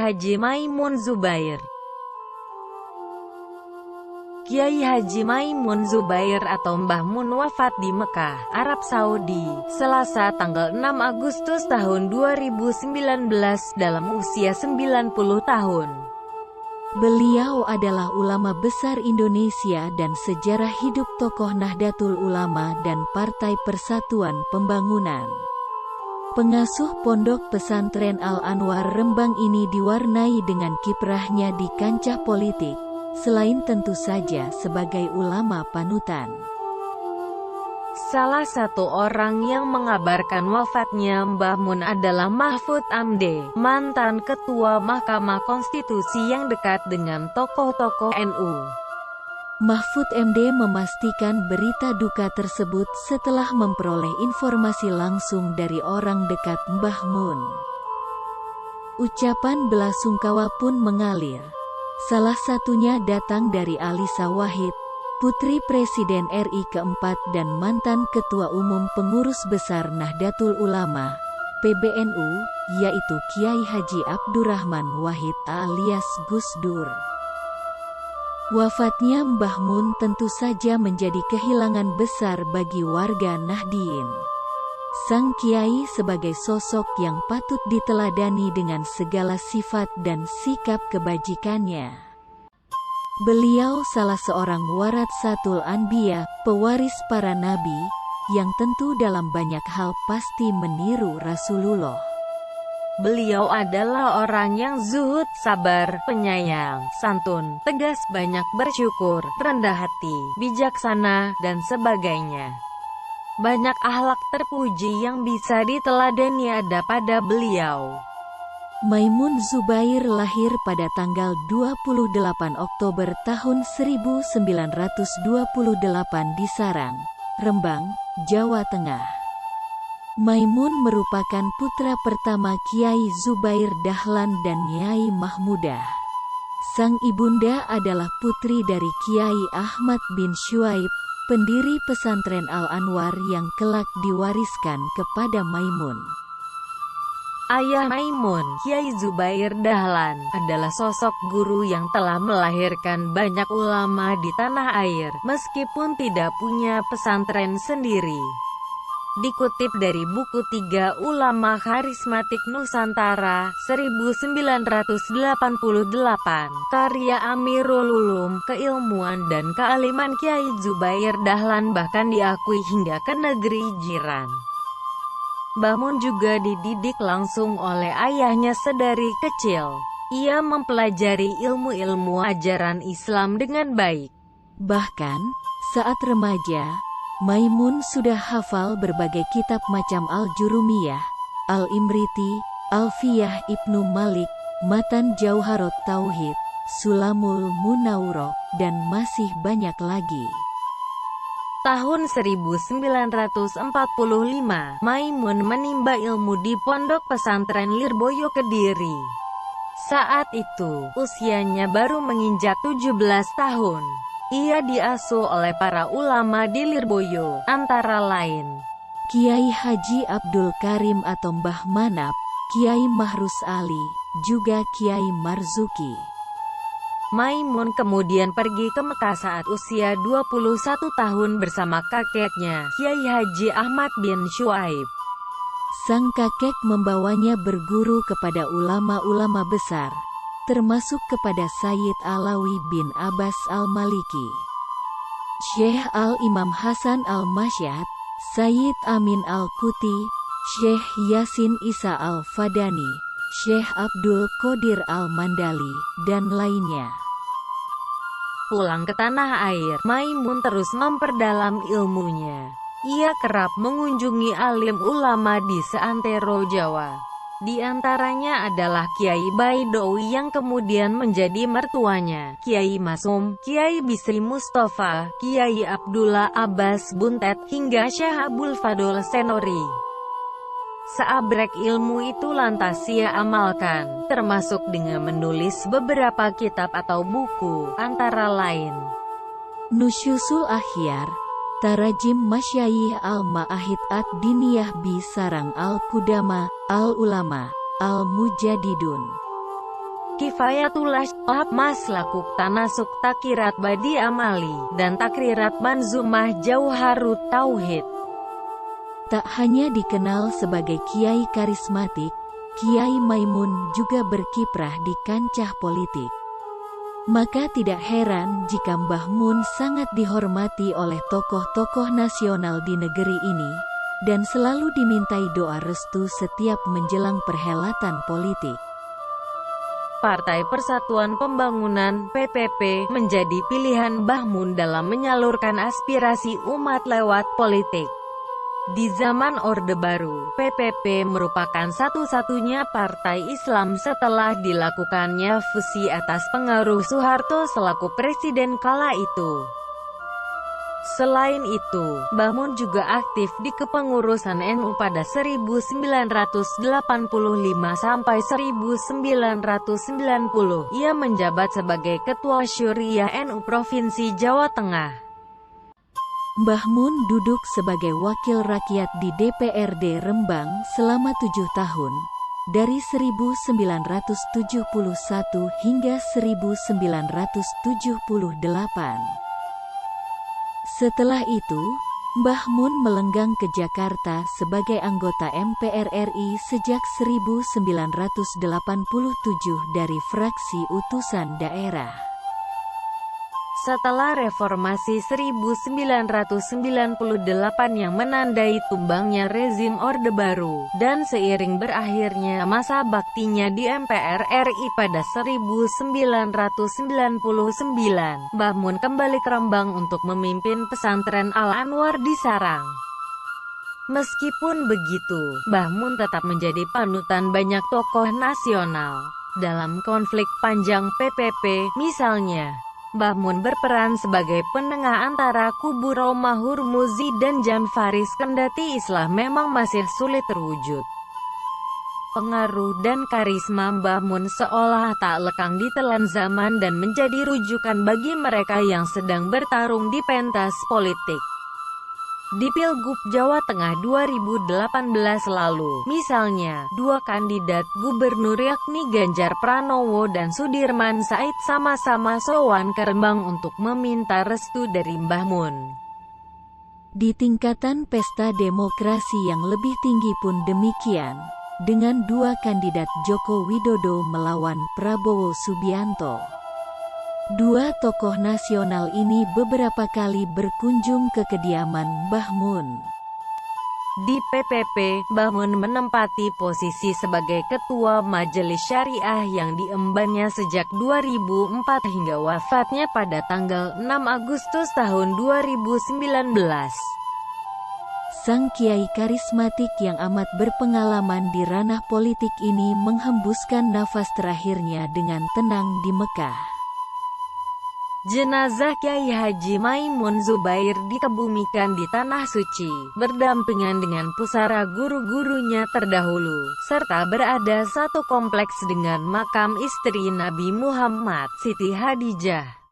Haji Maimun Zubair. Kiai Haji Maimun Zubair atau Mbah Mun wafat di Mekah, Arab Saudi, Selasa tanggal 6 Agustus tahun 2019 dalam usia 90 tahun. Beliau adalah ulama besar Indonesia dan sejarah hidup tokoh Nahdlatul Ulama dan Partai Persatuan Pembangunan. Pengasuh Pondok Pesantren Al-Anwar Rembang ini diwarnai dengan kiprahnya di kancah politik, selain tentu saja sebagai ulama panutan. Salah satu orang yang mengabarkan wafatnya Mbah Mun adalah Mahfud MD, mantan Ketua Mahkamah Konstitusi yang dekat dengan tokoh-tokoh NU. Mahfud MD memastikan berita duka tersebut setelah memperoleh informasi langsung dari orang dekat Mbah Mun. Ucapan belasungkawa pun mengalir. Salah satunya datang dari Alisa Wahid, putri Presiden RI keempat dan mantan Ketua Umum Pengurus Besar Nahdlatul Ulama, PBNU, yaitu Kiai Haji Abdurrahman Wahid alias Gus Dur. Wafatnya Mbah Mun tentu saja menjadi kehilangan besar bagi warga Nahdien. Sang Kiai sebagai sosok yang patut diteladani dengan segala sifat dan sikap kebajikannya. Beliau salah seorang waratsatul anbiya, pewaris para nabi, yang tentu dalam banyak hal pasti meniru Rasulullah. Beliau adalah orang yang zuhud, sabar, penyayang, santun, tegas, banyak bersyukur, rendah hati, bijaksana, dan sebagainya. Banyak akhlak terpuji yang bisa diteladani ada pada beliau. Maimun Zubair lahir pada tanggal 28 Oktober tahun 1928 di Sarang, Rembang, Jawa Tengah. Maimun merupakan putra pertama Kiai Zubair Dahlan dan Nyai Mahmudah. Sang ibunda adalah putri dari Kiai Ahmad bin Syuaib, pendiri pesantren Al-Anwar yang kelak diwariskan kepada Maimun. Ayah Maimun, Kiai Zubair Dahlan, adalah sosok guru yang telah melahirkan banyak ulama di tanah air, meskipun tidak punya pesantren sendiri. Dikutip dari buku 3 Ulama Karismatik Nusantara, 1988, karya Amirul Ulum, keilmuan dan kealiman Kiai Zubair Dahlan bahkan diakui hingga ke negeri jiran. Mbah Mun juga dididik langsung oleh ayahnya sedari kecil. Ia mempelajari ilmu-ilmu ajaran Islam dengan baik. Bahkan, saat remaja, Maimun sudah hafal berbagai kitab macam Al-Jurumiyah, Al-Imriti, Alfiyah Ibnu Malik, Matan Jauharot Tauhid, Sulamul Munawwarah, dan masih banyak lagi. Tahun 1945, Maimun menimba ilmu di Pondok Pesantren Lirboyo Kediri. Saat itu, usianya baru menginjak 17 tahun. Ia diasuh oleh para ulama di Lirboyo, antara lain Kiai Haji Abdul Karim atau Mbah Manap, Kiai Mahrus Ali, juga Kiai Marzuki. Maimun kemudian pergi ke Mekah saat usia 21 tahun bersama kakeknya, Kiai Haji Ahmad bin Syuaib. Sang kakek membawanya berguru kepada ulama-ulama besar, termasuk kepada Sayyid Alawi bin Abbas Al-Maliki, Syekh Al-Imam Hasan Al-Masyad, Sayyid Amin Al-Kuti, Syekh Yasin Isa Al-Fadani, Syekh Abdul Qadir Al-Mandali, dan lainnya. Pulang ke tanah air, Maimun terus memperdalam ilmunya. Ia kerap mengunjungi alim ulama di seantero Jawa. Di antaranya adalah Kiai Baidowi yang kemudian menjadi mertuanya, Kiai Masum, Kiai Bisri Mustafa, Kiai Abdullah Abbas Buntet, hingga Syekh Abdul Fadol Senori. Seabrek ilmu itu lantas ia amalkan, termasuk dengan menulis beberapa kitab atau buku, antara lain Nusyusul Akhyar, Tarajim Masyayikh Al-Ma'ahid Ad-Diniyah bi Sarang Al-Qudama, Al-Ulama, Al-Mujadidun. Kifayatullah Syahab Maslakuk Tanasuk Takirat Badi Amali, dan Takrirat Manzumah Jauharut Tauhid. Tak hanya dikenal sebagai kiai karismatik, Kiai Maimun juga berkiprah di kancah politik. Maka tidak heran jika Mbah Mun sangat dihormati oleh tokoh-tokoh nasional di negeri ini, dan selalu dimintai doa restu setiap menjelang perhelatan politik. Partai Persatuan Pembangunan (PPP) menjadi pilihan Mbah Mun dalam menyalurkan aspirasi umat lewat politik. Di zaman Orde Baru, PPP merupakan satu-satunya partai Islam setelah dilakukannya fusi atas pengaruh Soeharto selaku presiden kala itu. Selain itu, Mbah Mun juga aktif di kepengurusan NU pada 1985 sampai 1990. Ia menjabat sebagai Ketua Syuriah NU Provinsi Jawa Tengah. Mbah Mun duduk sebagai wakil rakyat di DPRD Rembang selama 7 tahun, dari 1971 hingga 1978. Setelah itu, Mbah Mun melenggang ke Jakarta sebagai anggota MPR RI sejak 1987 dari fraksi utusan daerah. Setelah reformasi 1998 yang menandai tumbangnya rezim Orde Baru, dan seiring berakhirnya masa baktinya di MPR RI pada 1999, Mbah Mun kembali ke Rembang untuk memimpin pesantren Al-Anwar di Sarang. Meskipun begitu, Mbah Mun tetap menjadi panutan banyak tokoh nasional. Dalam konflik panjang PPP, misalnya, Mbah Mun berperan sebagai penengah antara kubu Romahur Muzi dan Jan Faris kendati Islam memang masih sulit terwujud. Pengaruh dan karisma Mbah Mun seolah tak lekang ditelan zaman dan menjadi rujukan bagi mereka yang sedang bertarung di pentas politik. Di Pilgub Jawa Tengah 2018 lalu, misalnya, dua kandidat gubernur yakni Ganjar Pranowo dan Sudirman Said sama-sama sowan ke Rembang untuk meminta restu dari Mbah Mun. Di tingkatan pesta demokrasi yang lebih tinggi pun demikian, dengan dua kandidat Joko Widodo melawan Prabowo Subianto. Dua tokoh nasional ini beberapa kali berkunjung ke kediaman Mbah Mun. Di PPP, Mbah Mun menempati posisi sebagai Ketua Majelis Syariah yang diembannya sejak 2004 hingga wafatnya pada tanggal 6 Agustus tahun 2019. Sang kiai karismatik yang amat berpengalaman di ranah politik ini menghembuskan nafas terakhirnya dengan tenang di Mekah. Jenazah Kiai Haji Maimun Zubair dikebumikan di Tanah Suci, berdampingan dengan pusara guru-gurunya terdahulu, serta berada satu kompleks dengan makam istri Nabi Muhammad, Siti Hadijah.